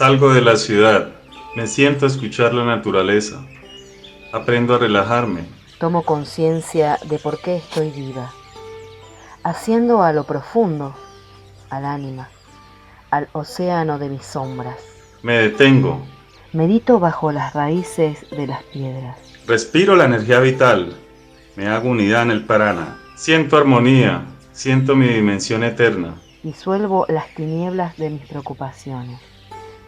Salgo de la ciudad, me siento a escuchar la naturaleza, aprendo a relajarme. Tomo conciencia de por qué estoy viva, haciendo a lo profundo, al ánima, al océano de mis sombras. Me detengo, Medito bajo las raíces de las piedras. respiro la energía vital, me hago unidad en el prana, siento armonía, siento mi dimensión eterna. Disuelvo las tinieblas de mis preocupaciones.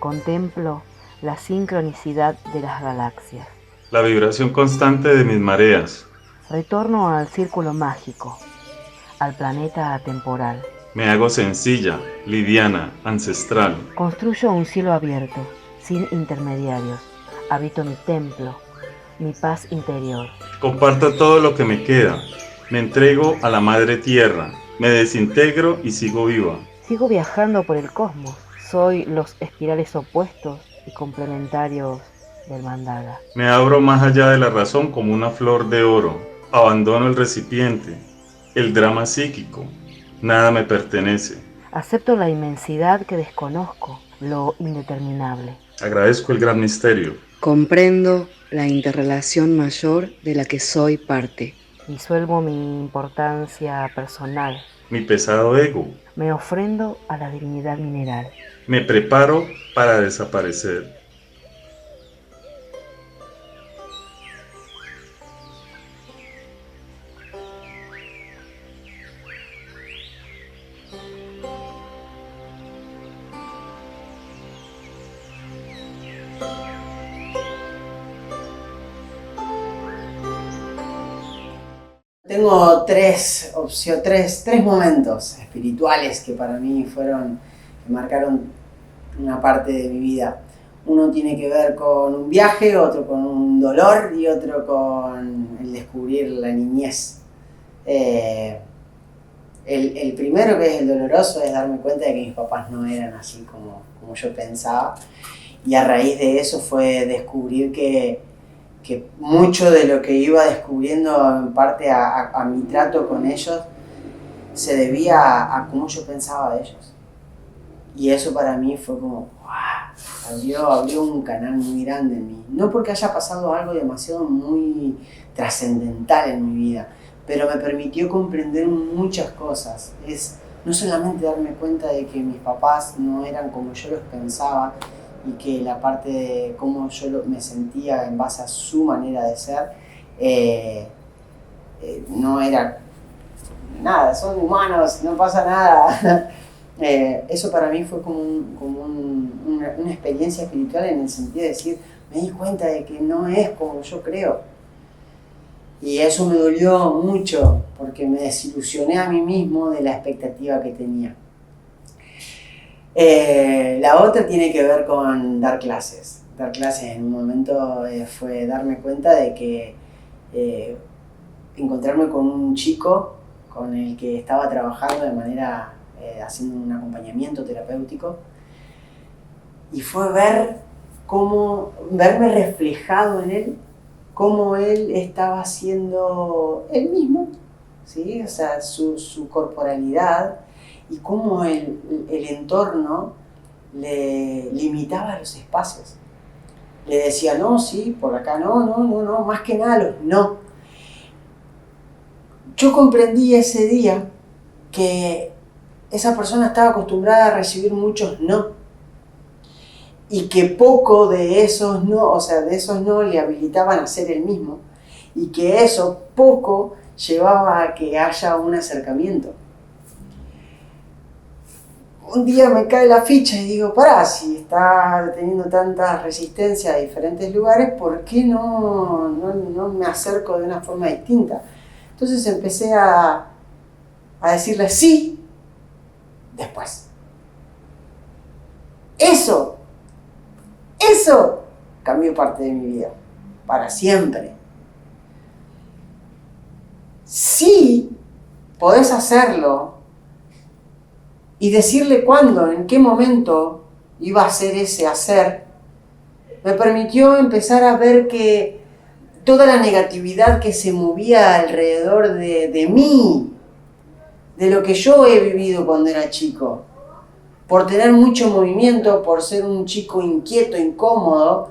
Contemplo la sincronicidad de las galaxias. La vibración constante de mis mareas. Retorno al círculo mágico, al planeta atemporal. Me hago sencilla, liviana, ancestral. Construyo un cielo abierto, sin intermediarios. Habito mi templo, mi paz interior. Comparto todo lo que me queda. Me entrego a la madre tierra. Me desintegro y sigo viva. Sigo viajando por el cosmos. Soy los espirales opuestos y complementarios del mandala. Me abro más allá de la razón como una flor de oro. Abandono el recipiente, el drama psíquico. Nada me pertenece. Acepto la inmensidad que desconozco, lo indeterminable. Agradezco el gran misterio. Comprendo la interrelación mayor de la que soy parte. Disuelvo mi importancia personal. Mi pesado ego. Me ofrendo a la divinidad mineral. Me preparo para desaparecer. Tengo tres momentos espirituales que para mí que marcaron una parte de mi vida. Uno tiene que ver con un viaje, otro con un dolor y otro con el descubrir la niñez. El primero, que es el doloroso, es darme cuenta de que mis papás no eran así como yo pensaba. Y a raíz de eso fue descubrir que mucho de lo que iba descubriendo en parte a mi trato con ellos se debía a cómo yo pensaba de ellos. Y eso para mí fue como, ¡wow! Abrió un canal muy grande en mí. No porque haya pasado algo demasiado muy trascendental en mi vida, pero me permitió comprender muchas cosas. Es no solamente darme cuenta de que mis papás no eran como yo los pensaba, y que la parte de cómo yo me sentía en base a su manera de ser no era nada, son humanos, no pasa nada. Eso para mí fue como una experiencia espiritual, en el sentido de decir, me di cuenta de que no es como yo creo. Y eso me dolió mucho, porque me desilusioné a mí mismo de la expectativa que tenía. La otra tiene que ver con dar clases. Dar clases en un momento fue darme cuenta de que encontrarme con un chico con el que estaba trabajando de manera, haciendo un acompañamiento terapéutico, y fue verme reflejado en él, cómo él estaba siendo él mismo, ¿sí? O sea, su corporalidad, y cómo el entorno le limitaba los espacios. Le decía, no, sí, por acá no, más que nada los no. Yo comprendí ese día que esa persona estaba acostumbrada a recibir muchos no, y que poco de esos no le habilitaban a ser el mismo, y que eso poco llevaba a que haya un acercamiento. Un día me cae la ficha y digo, si está teniendo tanta resistencia a diferentes lugares, ¿por qué no me acerco de una forma distinta? Entonces empecé a decirle sí, después. Eso cambió parte de mi vida, para siempre. Sí, podés hacerlo, y decirle cuándo, en qué momento iba a ser ese hacer, me permitió empezar a ver que toda la negatividad que se movía alrededor de mí, de lo que yo he vivido cuando era chico, por tener mucho movimiento, por ser un chico inquieto, incómodo,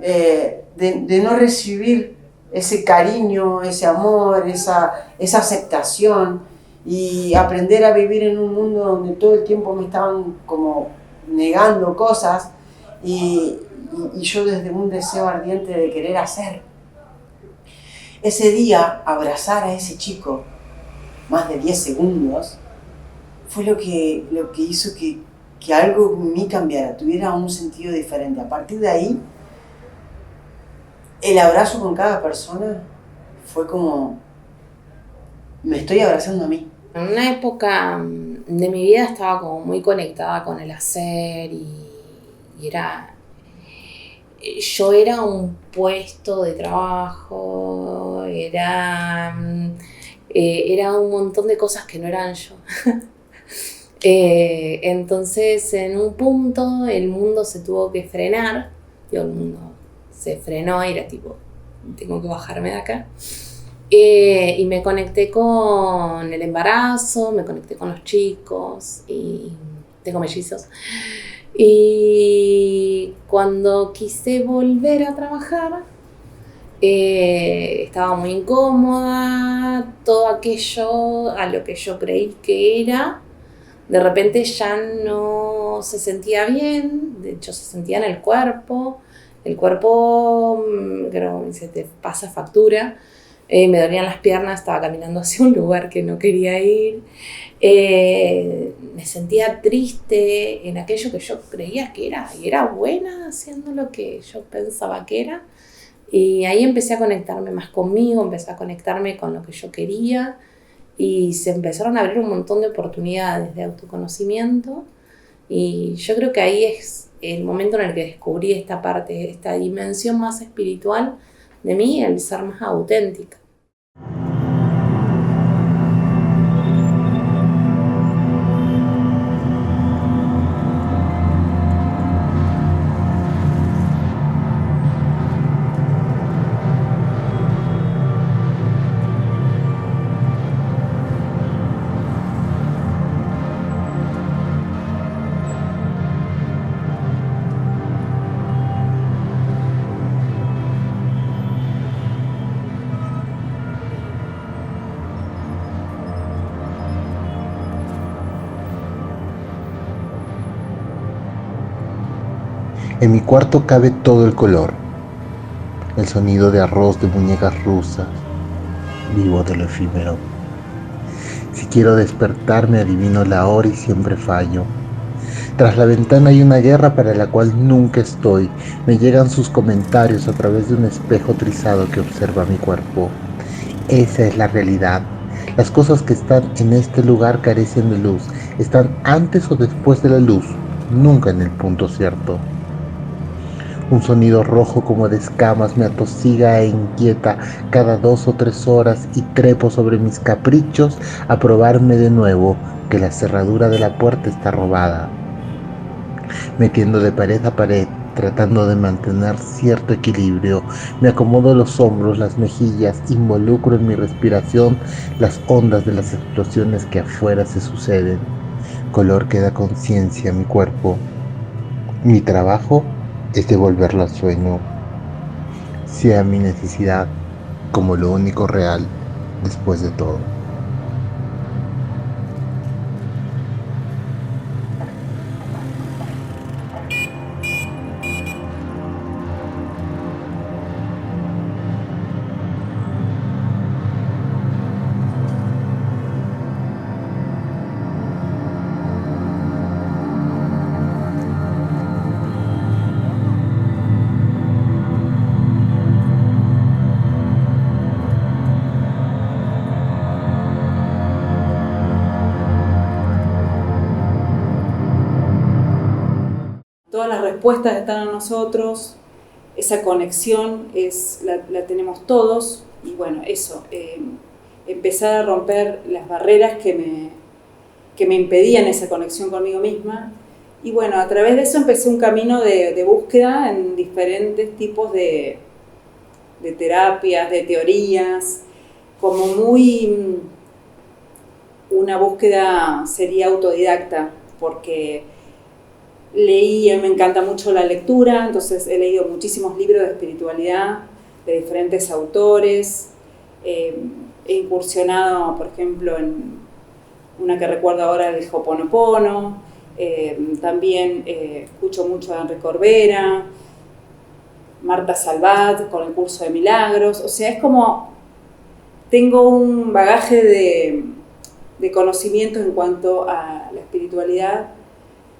de no recibir ese cariño, ese amor, esa aceptación, y aprender a vivir en un mundo donde todo el tiempo me estaban como negando cosas, y yo desde un deseo ardiente de querer hacer. Ese día, abrazar a ese chico más de 10 segundos fue lo que hizo que algo en mí cambiara, tuviera un sentido diferente. A partir de ahí, el abrazo con cada persona fue como, me estoy abrazando a mí. En una época de mi vida estaba como muy conectada con el hacer y yo era un puesto de trabajo, era un montón de cosas que no eran yo. Entonces, en un punto, el mundo se tuvo que frenar. El mundo se frenó y era tipo, tengo que bajarme de acá. Y me conecté con el embarazo, me conecté con los chicos, y tengo mellizos. Y cuando quise volver a trabajar, estaba muy incómoda, todo aquello a lo que yo creí que era, de repente ya no se sentía bien, de hecho se sentía en el cuerpo creo que se te pasa factura, me dolían las piernas, estaba caminando hacia un lugar que no quería ir, me sentía triste en aquello que yo creía que era, y era buena haciendo lo que yo pensaba que era, y ahí empecé a conectarme más conmigo, empecé a conectarme con lo que yo quería, y se empezaron a abrir un montón de oportunidades de autoconocimiento, y yo creo que ahí es el momento en el que descubrí esta parte, esta dimensión más espiritual de mí, el ser más auténtica. En mi cuarto cabe todo el color, el sonido de arroz de muñecas rusas, vivo de lo efímero. Si quiero despertarme adivino la hora y siempre fallo. Tras la ventana hay una guerra para la cual nunca estoy. Me llegan sus comentarios a través de un espejo trizado que observa mi cuerpo. Esa es la realidad. Las cosas que están en este lugar carecen de luz. Están antes o después de la luz, nunca en el punto cierto. Un sonido rojo como de escamas me atosiga e inquieta cada 2 o 3 horas, y trepo sobre mis caprichos a probarme de nuevo que la cerradura de la puerta está robada. Metiendo de pared a pared, tratando de mantener cierto equilibrio, me acomodo los hombros, las mejillas, involucro en mi respiración las ondas de las explosiones que afuera se suceden. Color que da conciencia a mi cuerpo. Mi trabajo es devolverlo al sueño, sea mi necesidad como lo único real después de todo. Todas las respuestas están en nosotros, esa conexión la tenemos todos, y bueno, eso, empezar a romper las barreras que me impedían esa conexión conmigo misma, y bueno, a través de eso empecé un camino de búsqueda en diferentes tipos de terapias, de teorías, como muy una búsqueda sería autodidacta, porque Leí, a mí me encanta mucho la lectura, entonces he leído muchísimos libros de espiritualidad de diferentes autores. He incursionado, por ejemplo, en una que recuerdo ahora, el Ho'oponopono. También escucho mucho a Enrique Corbera, Marta Salvat con el curso de milagros. O sea, es como tengo un bagaje de conocimientos en cuanto a la espiritualidad,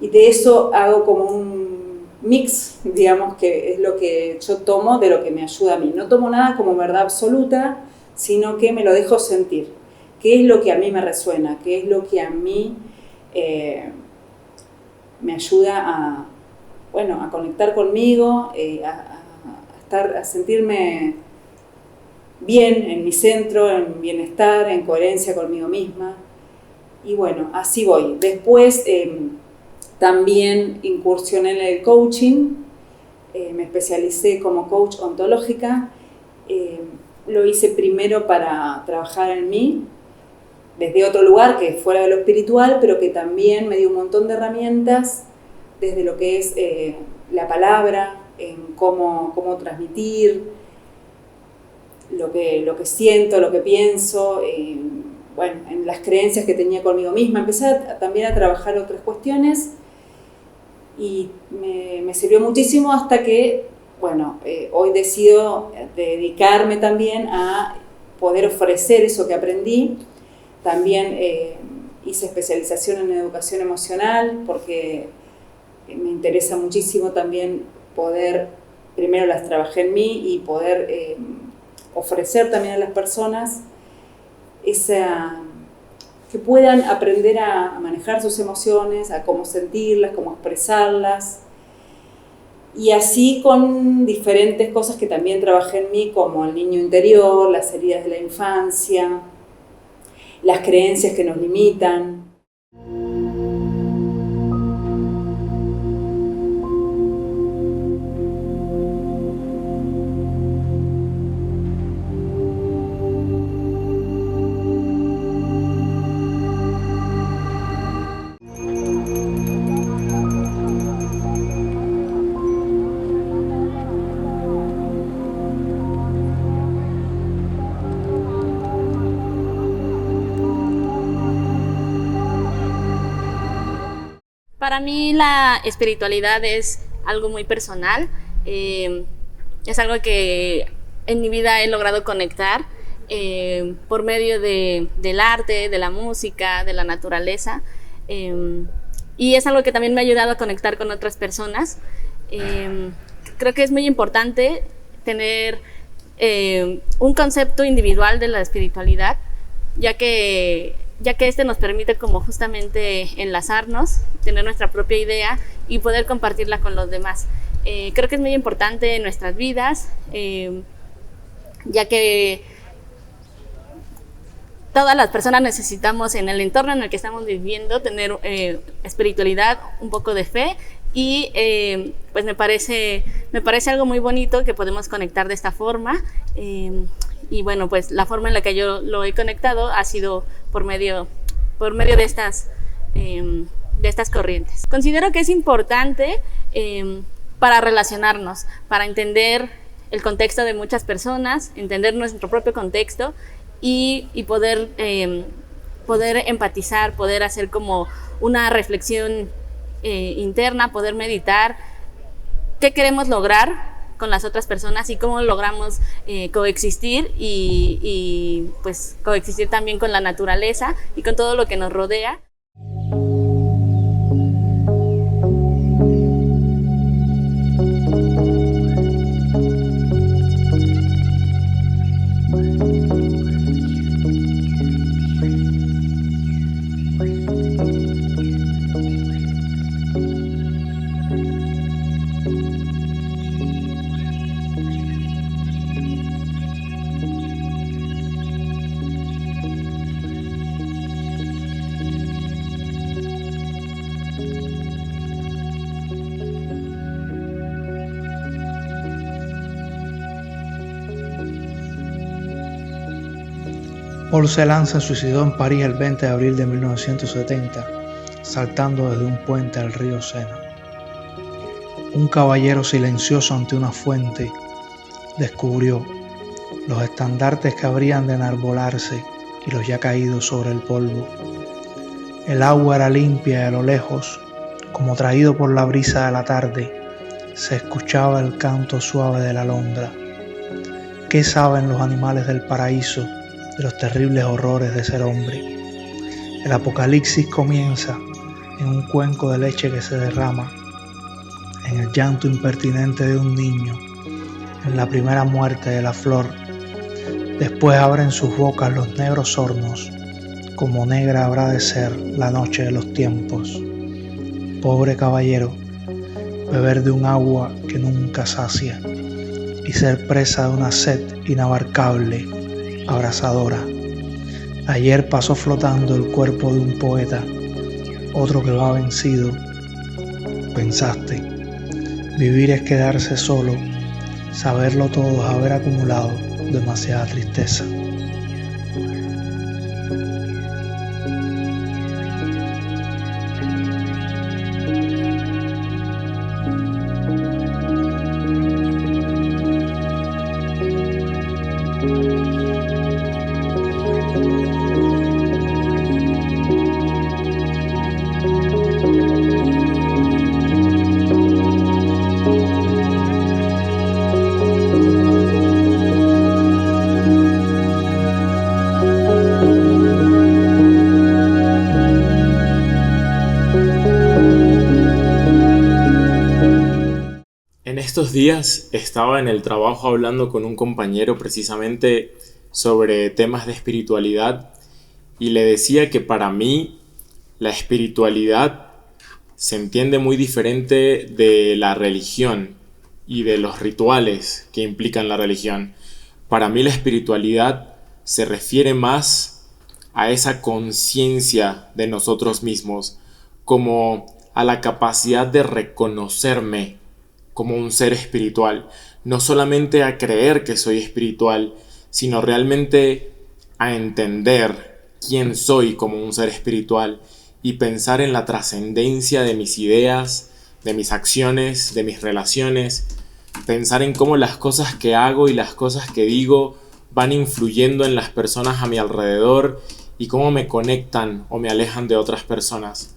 y de eso hago como un mix, digamos, que es lo que yo tomo de lo que me ayuda a mí. No tomo nada como verdad absoluta, sino que me lo dejo sentir. ¿Qué es lo que a mí me resuena? ¿Qué es lo que a mí me ayuda a conectar conmigo, a sentirme bien en mi centro, en bienestar, en coherencia conmigo misma? Y bueno, así voy. Después también incursioné en el coaching, me especialicé como coach ontológica. Lo hice primero para trabajar en mí, desde otro lugar que fuera de lo espiritual, pero que también me dio un montón de herramientas desde lo que es la palabra, en cómo transmitir lo que siento, lo que pienso, en las creencias que tenía conmigo misma. Empecé también a trabajar otras cuestiones y me sirvió muchísimo hasta que, hoy decido dedicarme también a poder ofrecer eso que aprendí. También hice especialización en educación emocional porque me interesa muchísimo también poder, primero las trabajé en mí y poder ofrecer también a las personas que puedan aprender a manejar sus emociones, a cómo sentirlas, cómo expresarlas. Y así con diferentes cosas que también trabajé en mí, como el niño interior, las heridas de la infancia, las creencias que nos limitan. Para mí la espiritualidad es algo muy personal, es algo que en mi vida he logrado conectar por medio del arte, de la música, de la naturaleza, y es algo que también me ha ayudado a conectar con otras personas. Creo que es muy importante tener un concepto individual de la espiritualidad, ya que este nos permite como justamente enlazarnos, tener nuestra propia idea y poder compartirla con los demás. Creo que es muy importante en nuestras vidas, ya que todas las personas necesitamos, en el entorno en el que estamos viviendo, tener espiritualidad, un poco de fe, y pues me parece algo muy bonito que podemos conectar de esta forma. Y bueno, pues la forma en la que yo lo he conectado ha sido por medio de estas corrientes. Considero que es importante para relacionarnos, para entender el contexto de muchas personas, entender nuestro propio contexto y poder empatizar, poder hacer como una reflexión interna, poder meditar qué queremos lograr con las otras personas y cómo logramos coexistir y pues coexistir también con la naturaleza y con todo lo que nos rodea. Paul Celan se suicidó en París el 20 de abril de 1970, saltando desde un puente al río Sena. un caballero silencioso ante una fuente descubrió los estandartes que habrían de enarbolarse y los ya caídos sobre el polvo. El agua era limpia y a lo lejos, como traído por la brisa de la tarde, se escuchaba el canto suave de la alondra. ¿Qué saben los animales del paraíso de los terribles horrores de ser hombre? El apocalipsis comienza en un cuenco de leche que se derrama, en el llanto impertinente de un niño, en la primera muerte de la flor. Después abren sus bocas los negros hornos, como negra habrá de ser la noche de los tiempos. Pobre caballero, beber de un agua que nunca sacia y ser presa de una sed inabarcable, abrasadora. Ayer pasó flotando el cuerpo de un poeta, otro que va vencido. Pensaste, vivir es quedarse solo, saberlo todo es haber acumulado demasiada tristeza. Estos días estaba en el trabajo hablando con un compañero precisamente sobre temas de espiritualidad y le decía que para mí la espiritualidad se entiende muy diferente de la religión y de los rituales que implican la religión. Para mí la espiritualidad se refiere más a esa conciencia de nosotros mismos, como a la capacidad de reconocerme como un ser espiritual, no solamente a creer que soy espiritual, sino realmente a entender quién soy como un ser espiritual y pensar en la trascendencia de mis ideas, de mis acciones, de mis relaciones, pensar en cómo las cosas que hago y las cosas que digo van influyendo en las personas a mi alrededor y cómo me conectan o me alejan de otras personas.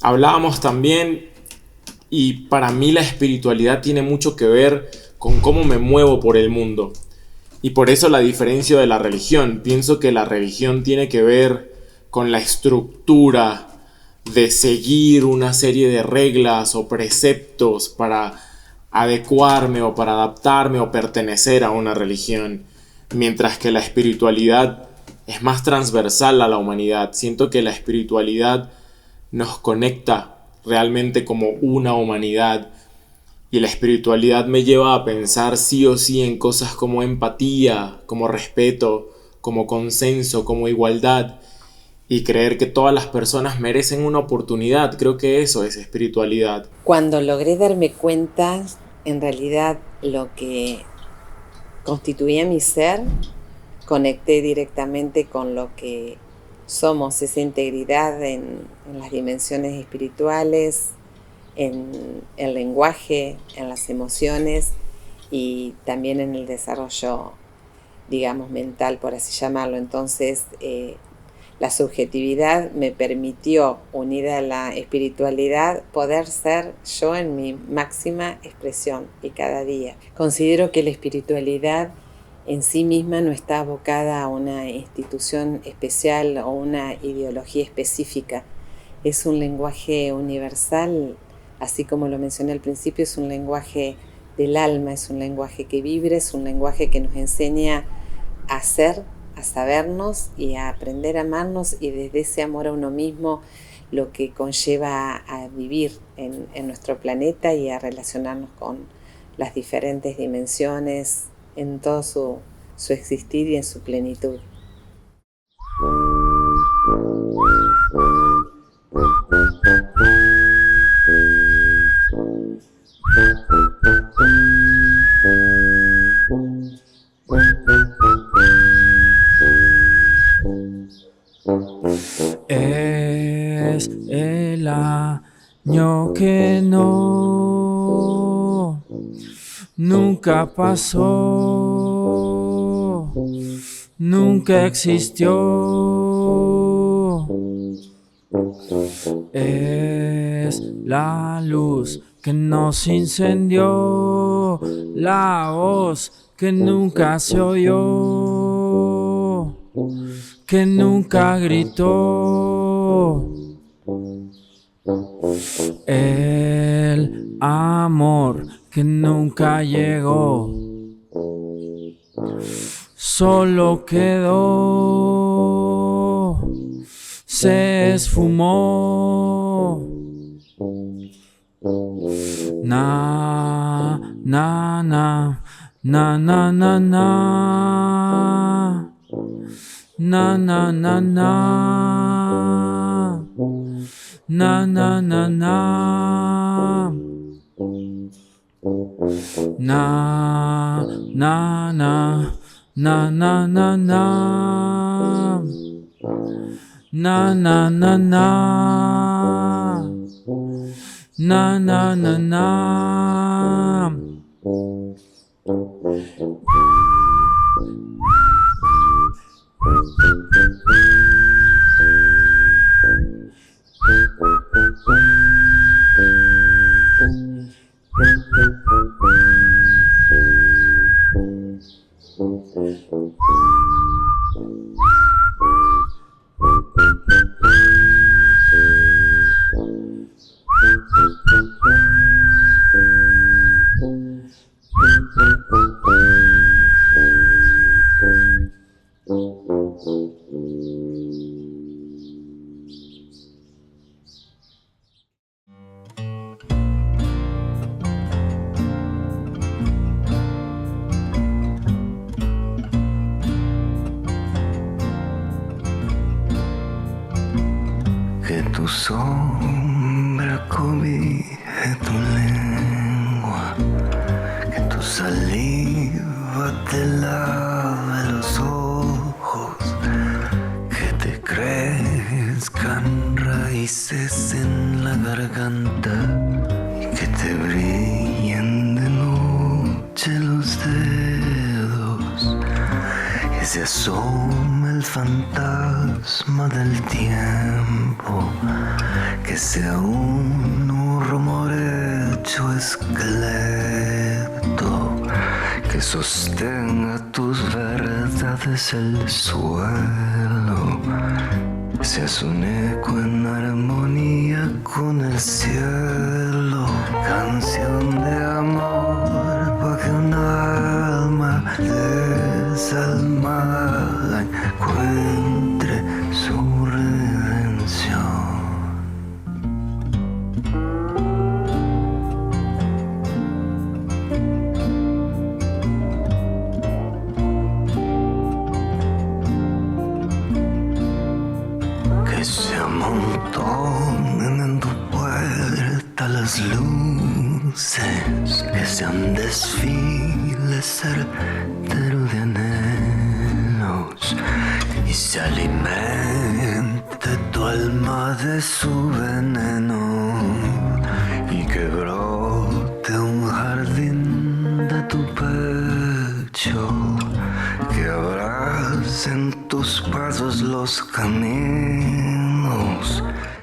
Hablábamos también, y para mí la espiritualidad tiene mucho que ver con cómo me muevo por el mundo. Y por eso la diferencia de la religión. Pienso que la religión tiene que ver con la estructura de seguir una serie de reglas o preceptos para adecuarme o para adaptarme o pertenecer a una religión. Mientras que la espiritualidad es más transversal a la humanidad. Siento que la espiritualidad nos conecta realmente como una humanidad, y la espiritualidad me lleva a pensar sí o sí en cosas como empatía, como respeto, como consenso, como igualdad, y creer que todas las personas merecen una oportunidad. Creo que eso es espiritualidad. Cuando logré darme cuenta en realidad lo que constituía mi ser, conecté directamente con lo que somos, esa integridad en las dimensiones espirituales, en el lenguaje, en las emociones y también en el desarrollo, digamos, mental, por así llamarlo. Entonces, la subjetividad me permitió, unida a la espiritualidad, poder ser yo en mi máxima expresión y cada día. Considero que la espiritualidad en sí misma no está abocada a una institución especial o una ideología específica. Es un lenguaje universal, así como lo mencioné al principio, es un lenguaje del alma, es un lenguaje que vibra, es un lenguaje que nos enseña a ser, a sabernos y a aprender a amarnos, y desde ese amor a uno mismo lo que conlleva a vivir en nuestro planeta y a relacionarnos con las diferentes dimensiones en todo su existir y en su plenitud. Es el año que no nunca pasó, nunca existió. Es la luz que nos incendió, la voz que nunca se oyó, que nunca gritó. El amor que nunca llegó, solo quedó, se esfumó. Na, na, na, na, na, na, na. Na, na, na, na. Na, na, na, na. Na, na, na. Na, na, na, na. Na, na, na, na. Na, na, na, na. Que tu sombra cobije tu lengua, que tu saliva te lave los ojos, que te crezcan raíces en la garganta y que te brillen de noche los dedos, que se asome el fantasma del tiempo, que sea un rumor hecho esqueleto, que sostenga tus verdades el suelo, que seas un eco en armonía con el cielo, canción de amor para que un alma desalmada encuentre su redención. Que se amontonen en tu puerta las luces, que sean desfiles certero de anhelos, y se alimente tu alma de su veneno, y que brote un jardín de tu pecho, que abracen tus pasos los caminos,